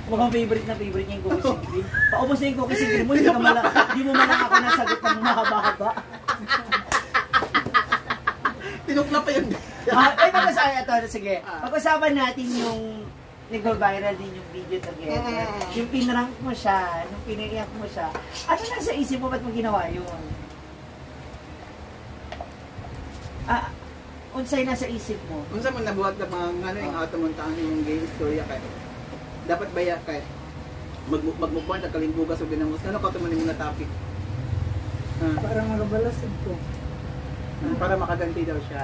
Mukhang favorite niya yung cookies and cream. Paubos na yung cookies and cream mo, hindi mo malang ako nasagot ng mahaba-haba. Tinukla pa yun. Ito, sige. Pag-usapan natin yung nag-viral din yung video together. Yung pinrank mo siya, yung pinaiyak mo siya. Ano nasa isip mo, ba't mo ginawa yun? Unsay nasa isip mo? Unsa mo nabuhat na mga yung atamuntaan yung game story kay dapat ba ya kay magmukbang sa kalimbugas o ginamos ano ka tuman yung topic? Parang magabalasad ko. Para makaganti daw siya.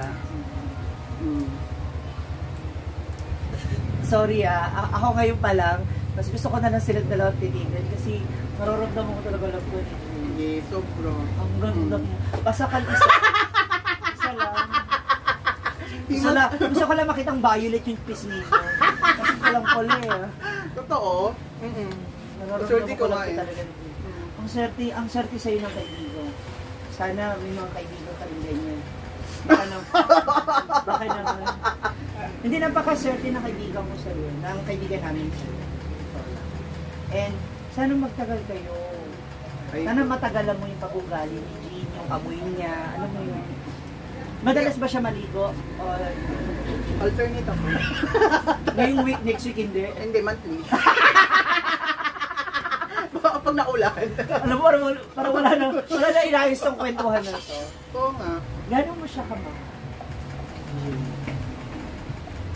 Sorry ako ngayon pa lang, mas gusto ko na lang silang dalawang tinigan kasi mararamdaman ko talaga lang ko. Yes, sobro. Ang ganda mo. Basta kan isa lang. Gusto ko lang makitang violet yung pisngi mo. Kasi ko lang pala Totoo? Nararamdaman ko lang talaga. Ang swerte sa'yo ng kaibigan. Sana may mga kaibigan ka rin ganyan. Baka naman. Hindi napaka-swerte na kaibigan mo sa'yo. Na ang kaibigan namin sa'yo. And sana magtagal kayo. Sana matagalan mo yung pag-ugali ni Jean, yung amoy niya. Ano mo yun? Madalas ba siya maligo? Alternate ako. Ngayong week, next week hindi? Hindi, monthly. Pag naulan. Alam mo, para wala na inayos tong kwentuhan na to. Oo nga. Gano'n mo siya kama?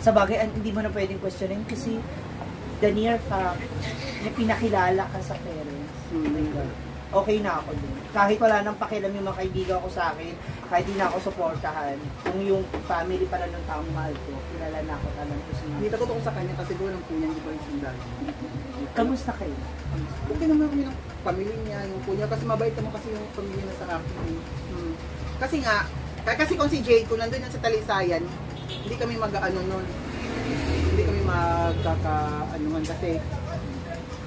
Sa bagay, hindi mo na pwedeng questionin kasi the near fact na pinakilala ka sa parents. Okay na ako dun. Kahit wala nang pakialam yung mga kaibigan ko sa akin, kahit di na ako supportahan, kung yung family pala ng taong mahal ko, kilala na ako talang ko siya. Hindi ko sa kanya kasi doon ang kunya hindi ko yung sundan. Kamusta kayo? Okay naman kami ng pamilya niya, yung kunya, kasi mabait naman kasi yung pamilya na sa akin. Kasi nga, kasi kung si Jade, kung nandun yan sa Talisayan, hindi kami mag-ano nun. Hindi kami magkaka-anuhan kasi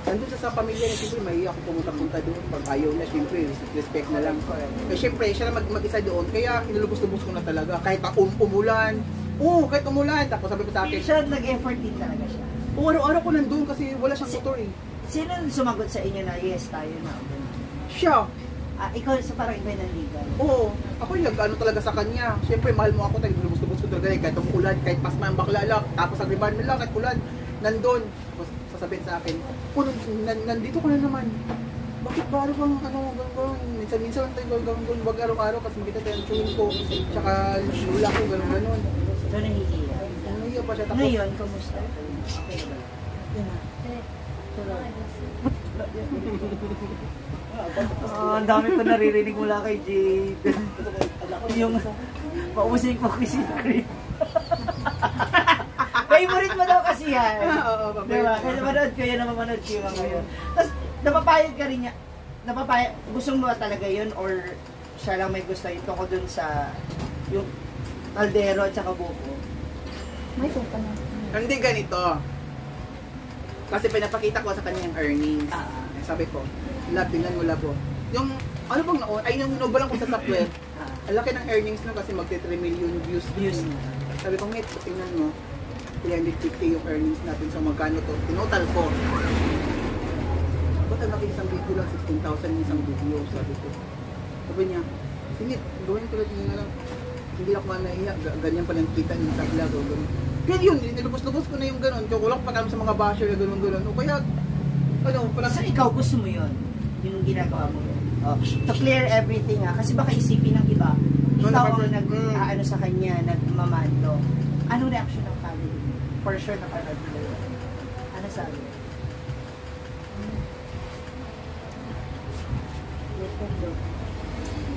nandun sa pamilya niya, siyempre may ako pumunta-punta doon. Pag ayaw na, siyempre, respect na lang. Kaya siyempre, siya na mag-isa doon. Kaya kinulubos-lubos ko na talaga. Kahit umulan. Oo, kahit umulan. Tapos sabi ko sa akin, siya nag-effort din talaga siya. Oo, araw-araw ko nandun kasi wala siyang motor eh. Sino sumagot sa inyo na yes, tayo na? Siya. Ikaw sa parang iba ng liga? Oo. Ako yung ano talaga sa kanya. Siyempre, mahal mo ako. Lubos-lubos ko talaga eh. Kahit umulan, kahit pasma ang bakla lang. Tapos sa riban mo lang, kahit ulan. Nandun. Sasabihin sa akin, nandito ka na naman. Bakit ba araw bang gano'n? Minsan lang tayo gano'n, wag araw-araw kasi makita tayo ang chewin ko. Tsaka lula ko, gano'n. So, nahihiya? Nahihiya pa siya. Ngayon, kamusta? Okay ba? Ang dami ko naririnig mula kay Jade. Yung pausin ko kasi cream. Favorite mo daw kasi yan. Oo, diba? Kaya manood ko yan, manood ko yung mga yun. Tapos, napapayag ka rin niya. Gusto mo ba talaga yun? Or siya lang may gusto yun tungkol dun sa yung kaldero at saka buko? May sopa na. Hindi ganito. Kasi pinapakita ko sa kanya yung earnings. Sabi ko, tingnan mo labo. Yung, ano bang noon? Ay, yung nobalang ko sa software. Ang laki ng earnings no kasi magte 3 million views. Sabi ko, mate, tingnan mo. 350 yung earnings natin. So, magkano to? Tinotal ko. Ba't ang laki isang video lang? 16,000 yung isang video. Sabi ko. Sabi niya, sige, gawin ko na lang. Hindi ako nahiya. Ganyan pa lang kita niya sa vlog. Kaya yun, nilubos-lubos ko na yung gano'n. Kaya kulak pa kami sa mga basher na gano'n-gano'n. O kaya, ano, parang... So, ikaw gusto mo yun? Yung ginagawa mo yun? To clear everything kasi baka isipin ng iba, ikaw ang nag-ano sa kanya, nagmamando. Anong reaction ng family? For sure na parang nila. Ano sabi?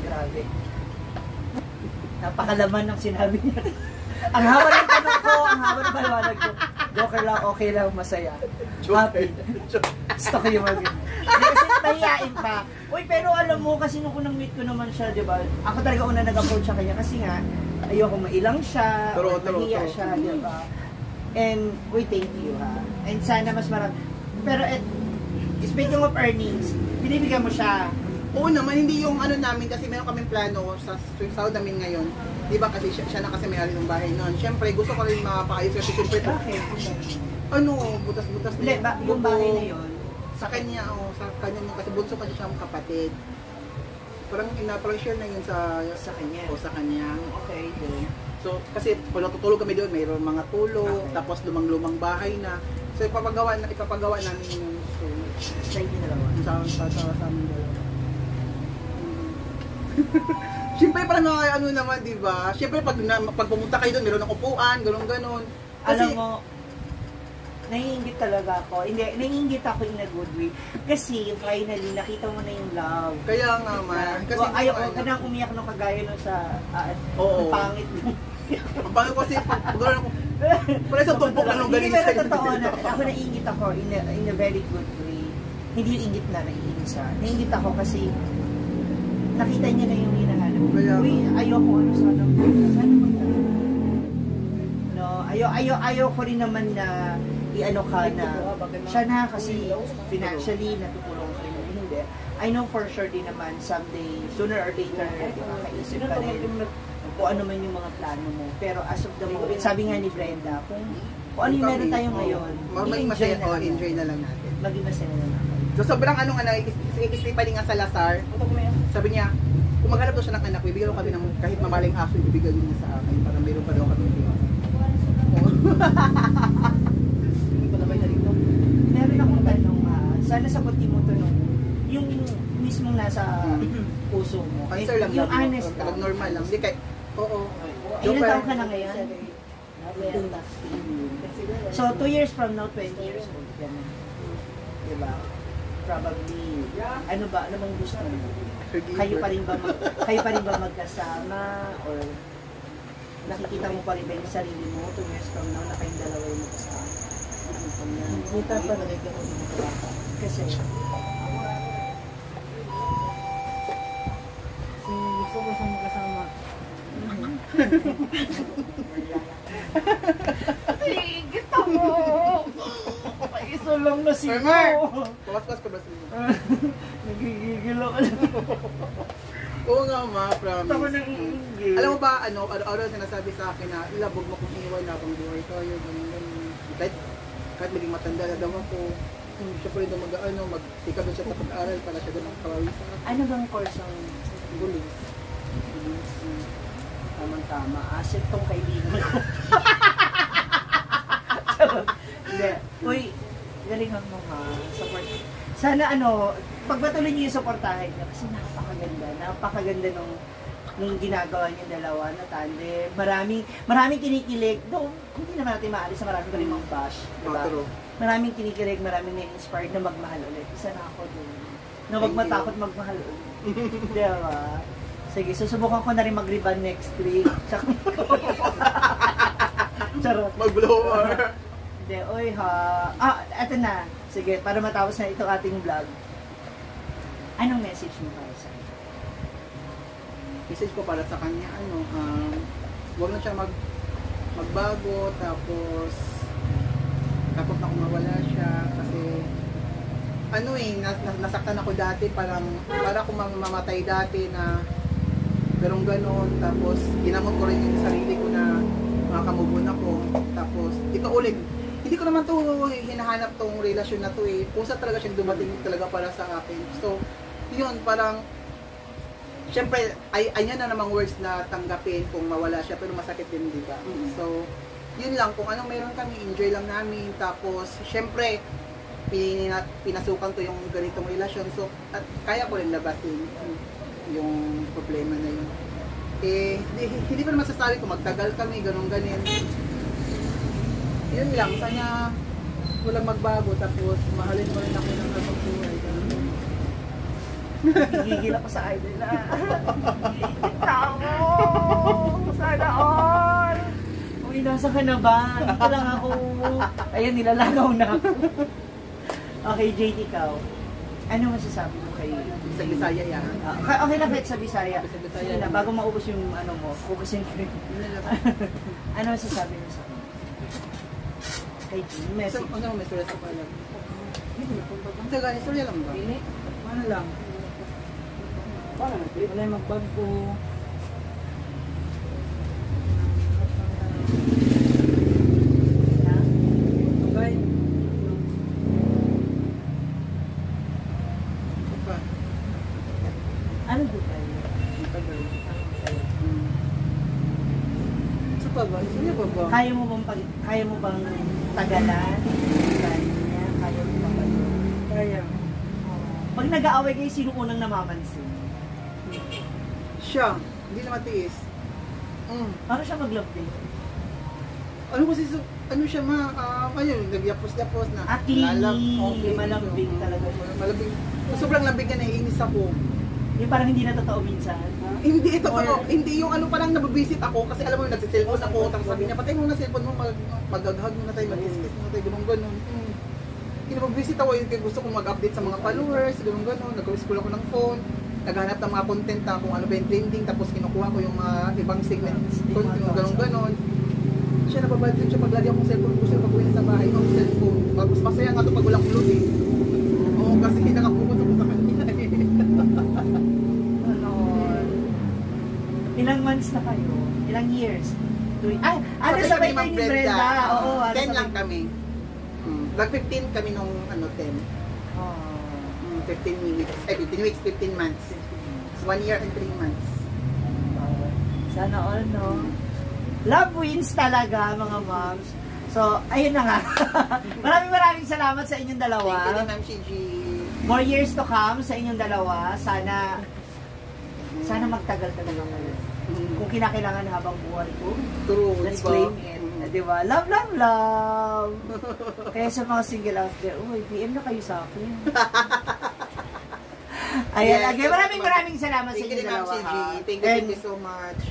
Grabe. Napakalaman ng sinabi niya. Ang haba ng tanong ko, ang haba ng paliwanag ko. Joker lang, okay lang, masaya. Happy. Gusto ko yung mag-in. Kasi tahiyain pa. Uy, pero alam mo, kasi nung unang meet ko naman siya, diba? Ako talaga una nag-approach sa kanya kasi nga, ayoko mailang siya, o mahiya siya, diba? And we thank you ha. And sana mas marami. Pero speaking of earnings, binibigyan mo siya. Oo naman, hindi yung ano namin kasi meron kaming plano sa sahod namin ngayon. Di ba kasi siya na kasi may-ari ng bahay noon. Siyempre gusto ko rin mapaayos kasi siyempre ano, butas-butas Hindi, yung bahay na yun, sa kanya, sa kanya mo, kasi bunso pa siya siyang kapatid. Parang share na yun sa kanya. sa kanya. Okay, good. So, kasi pag natutulog kami doon, mayroon mga tulo, Okay. tapos lumang-lumang bahay na. So, ipapagawa namin yung Sa inyo dalawa. sa amin dalawa. Siyempre, parang ano naman, di ba? Siyempre, pag pumunta kayo doon, meron ng upuan, ganon-ganon. Alam mo, naiingit talaga ako. Hindi, naiingit ako in a good way. Kasi, finally, nakita mo na yung love. Kaya nga, man. Kasi Ayoko ka nang umiyak nung kagaya nung sa, Oo. ang pangit mo. ang pangit ko kasi, pag gano'n ako, pala sa tumpok na nung Hindi, galing pero totoo na, ako naiingit ako in a very good way. Hindi yung ingit na, naiingit siya. Naiingit ako kasi, nakita niya na yung hinahanap. Kaya, Uy, ayoko ano sana magtanong. No, ayoko rin naman na i-ano ka na siya na kasi financially natutulong ka rin hindi. I know for sure din naman someday, sooner or later, makakaisip ka rin kung ano man yung mga plano mo. Pero as of the moment, sabi nga ni Brenda, kung ano yung meron tayo ngayon, maging masaya, enjoy na lang natin. Maging masaya na lang. So, sobrang ikisli pa rin nga sa Lazar. Sabi niya, kung maghanap daw siya ng anak, bibigyan daw kami ng kahit mamaling aso, bibigyan niya sa akin. Para mayroon pa daw kami. Meron akong tanong, sana sagutin mo to nung yung mismong nasa puso mo. Cancer lang yung lang. honest Talagang normal lang. Hindi kay, oo. Ilan taon ka na ngayon? So, 2 years from now, 20 years old. Ganun. Diba? Probably, ano bang gusto mo? Kayo pa rin ba magkasama? Or nakikita mo pa rin ba yung sarili mo 2 years from now na kayong dalawa yung magkasama? Kita pa na kayo Kasi, gusto ko siyang makasama. kita mo! Isa lang na si Marmar! Pawas-pawas ka ba sa inyo? Nagigigil ako lang. Oo nga ma, promise. Ako nang Alam mo ba, araw-araw sinasabi sa akin na ilabog mo kung iwan na pang buhay tayo, ganun. Kahit maging matanda na daw ako, siya pa rin daw magtikab na siya sa pag-aaral para siya daw makakawawi sa akin. Ano bang course ang Guling. tamang-tama? Asset tong kaibigan ko. Hindi. Uy, galingan mo ha. Support. Sana pagpatuloy niyo yung supportahin niyo kasi napakaganda nung ginagawa niyo dalawa na tandem. Maraming kinikilig. Though, hindi naman natin maalis sa maraming kalimang bash. Diba? Maraming kinikilig, maraming na-inspired na magmahal ulit. Isa na ako dun. Na wag matakot magmahal ulit. Diba? Sige, susubukan ko na rin mag-rebound next week. Charot. Mag-blower. Hindi, oy ha. Eto na. Sige, para matapos na itong ating vlog. Anong message mo para sa akin? Message ko para sa kanya, huwag na siya magbago, tapos takot na kung mawala siya, kasi nasaktan ako dati, para kung mamatay dati na ganon, tapos ginamot ko rin yung sarili ko na makakamubon ako, tapos ito ulit, hindi ko naman to hinahanap tong relasyon na to kung saan talaga siyang dumating talaga para sa akin. So, yun, parang syempre, ayan na namang words na tanggapin kung mawala siya, pero masakit din, di ba? So, yun lang, kung anong meron kami, enjoy lang namin, tapos, syempre, pinasukan ko yung ganitong relasyon, so, at kaya ko rin labasin yung problema na yun. Hindi pa naman sasabi kung magtagal kami, ganon. Yun lang, sana walang magbago, tapos mahalin mo rin ako ng habang buhay, ganon. Gigigil ako sa idol na. Tamo! Sana all! Uy, nasa ka na ba? Dito lang ako. Ayan, nilalagaw na ako. Okay, JT, ikaw. Ano masasabi mo kay... Sa Bisaya yan. Okay na kahit sa Bisaya. Sa Bisaya. Sige na, bago maubos yung mo, focusin ko rin. Ano masasabi mo sa akin? Kay Jim, message. Ano may storya sa pala? Ang taga, storya lang ba? Ano lang? Wala yung magbago. Ha? Okay. ba? Kaya mo bang tagalan? Kaya mo bang ano? Kaya. Pag nag-aaway kayo, sino unang namamansin? Siya, hindi na matiis. Paano siya mag-love date? Ano kasi, ano siya ayun, nagyapos-yapos na. Malambing talaga siya. Malambing. Sobrang lambing ka, naiinis ako. Yung parang hindi na totoo minsan. Hindi ito, hindi yung ano parang nababisit ako kasi alam mo yung nagsiselfon ako, tapos sabi niya, patay mo na cellphone mo, mag-hug mo na tayo, mag-kiss mo na tayo, ganun. Nababisit ako, gusto kong mag-update sa mga followers, ganun. Nag-scroll ako ng phone, naghanap ng mga content kung ano ba yung trending, tapos kinukuha ko yung mga ibang segments, ganun. Siya nababad din siya pag lagi akong cellphone, gusto yung pag-uwi sa bahay, yung cellphone. Mas masaya nga ito pag walang load eh. Oo, kasi nakapupunta ko sa kanya. Ilang months na kayo? Ilang years? Ano Sabay sabay kami, kayo Ma'am ni Brenda. Brenda? Oo, 10 lang kami. Nag-15 kami nung 10. 15 weeks. 15 weeks, 15 months. 1 year and 3 months. Sana all, no? Love wins talaga, mga moms. So, ayun na nga. Maraming salamat sa inyong dalawa. Thank you, Ma'am Shiji. More years to come sa inyong dalawa. Sana magtagal talaga kayo. Kung kinakailangan habang buhay ko, True, let's diba? claim it. Diba? Love, love, love! Kaya sa mga single out there, uy, PM na kayo sa akin. Ayan, Yes, again, maraming salamat sa Thank you, inyong Ma'am dalawa. Shiji. Ha? Thank you so much.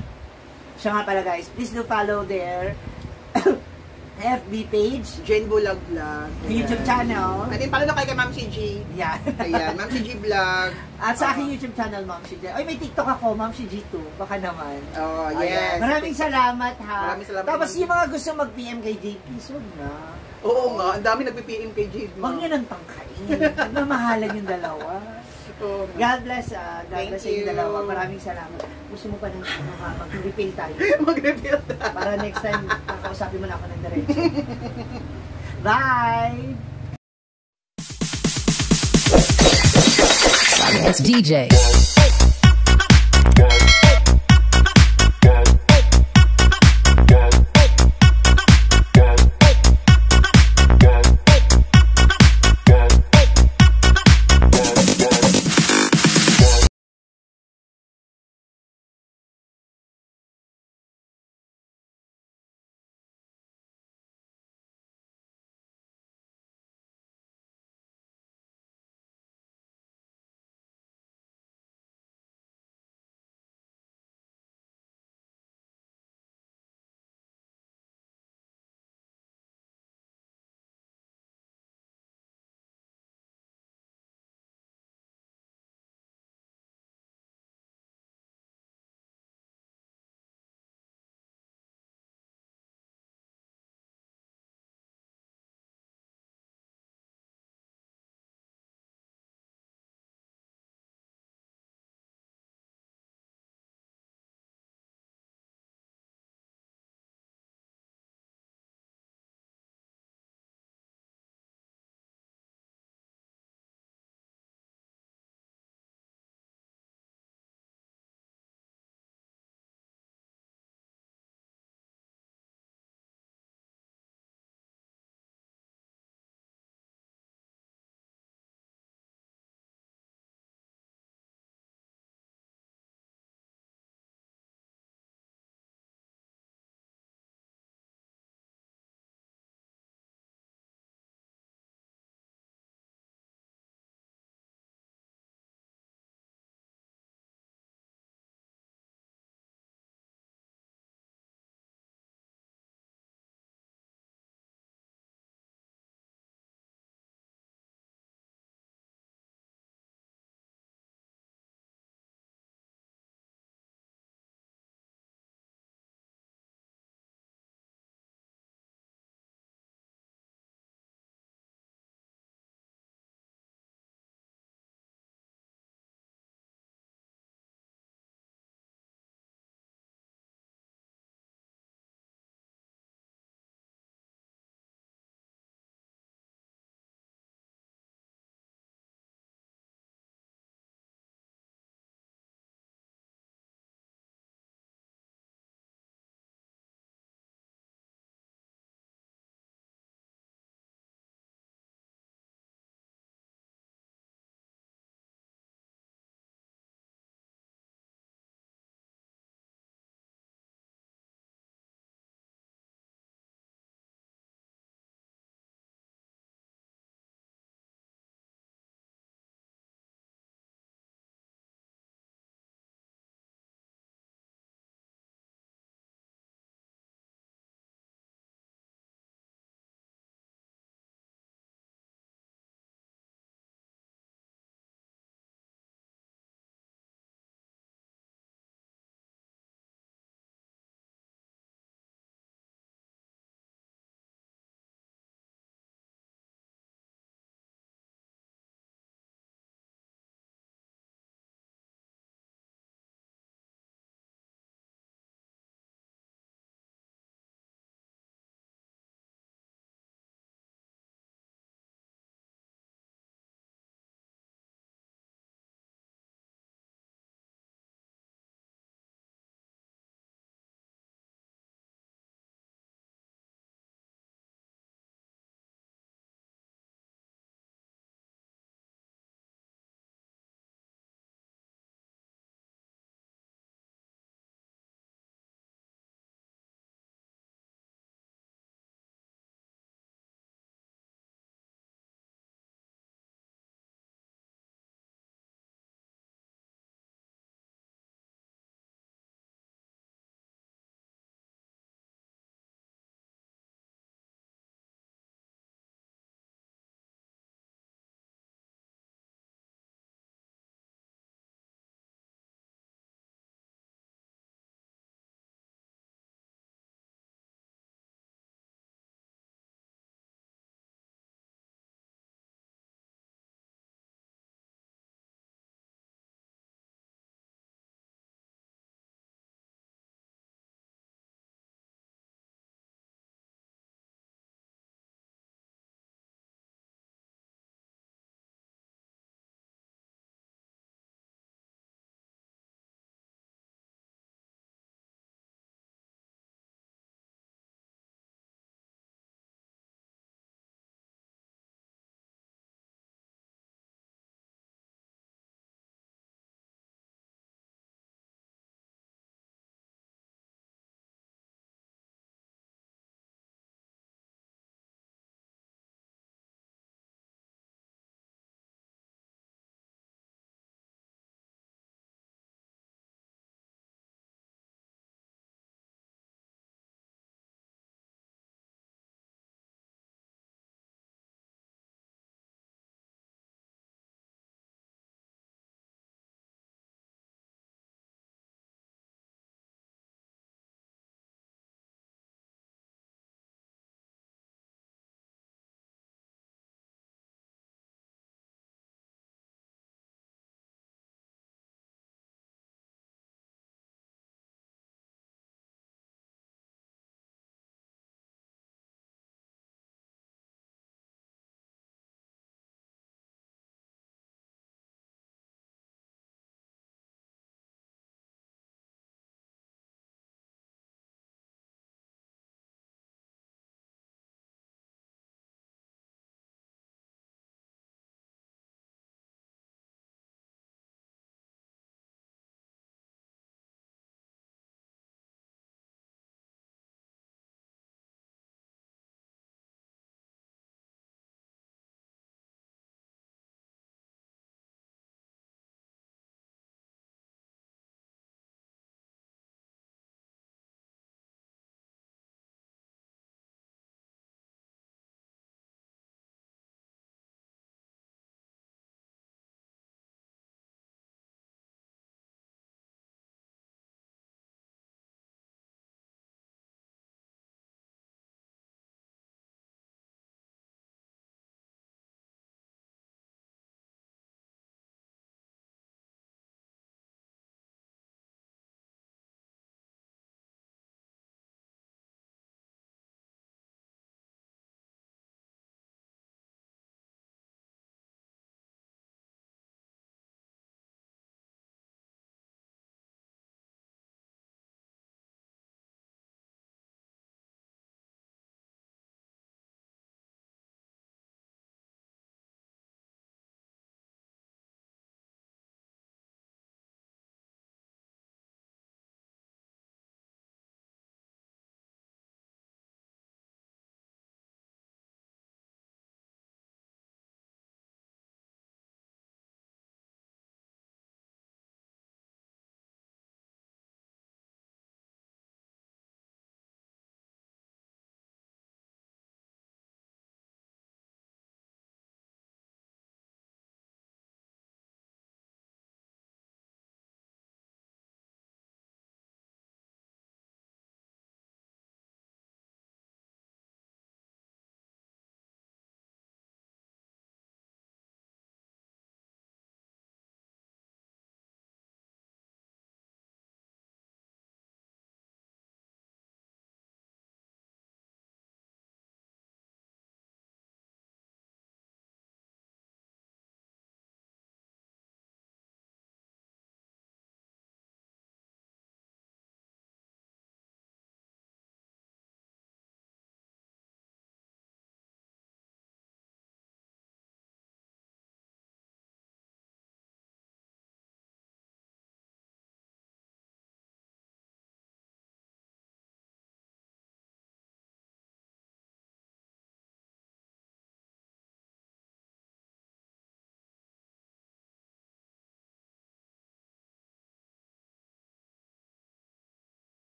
Siya nga pala guys, please do follow their FB page, Jane Bulag Vlog. YouTube channel. At follow na kayo kay Ma'am Shiji. Yan. Ayan, Ma'am Shiji Vlog. At sa aking YouTube channel, Ma'am Shiji. Ay, may TikTok ako, Ma'am Shiji 2. Baka naman. Oh, Ayan. yes. Maraming salamat ha. Maraming salamat, Tapos Ma'am. yung mga gusto mag-PM kay JP, huwag na. Oo nga, ang dami nagpi-PM kay Jade. Huwag niyo nang tangkain. Mamahalan yung dalawa. Oo. God bless, God Thank bless sa inyong you. dalawa. Maraming salamat. Gusto mo pa nang mag-refill tayo. Mag-reveal tayo. Para next time, kakausapin mo na ako ng diretso. Bye! It's DJ.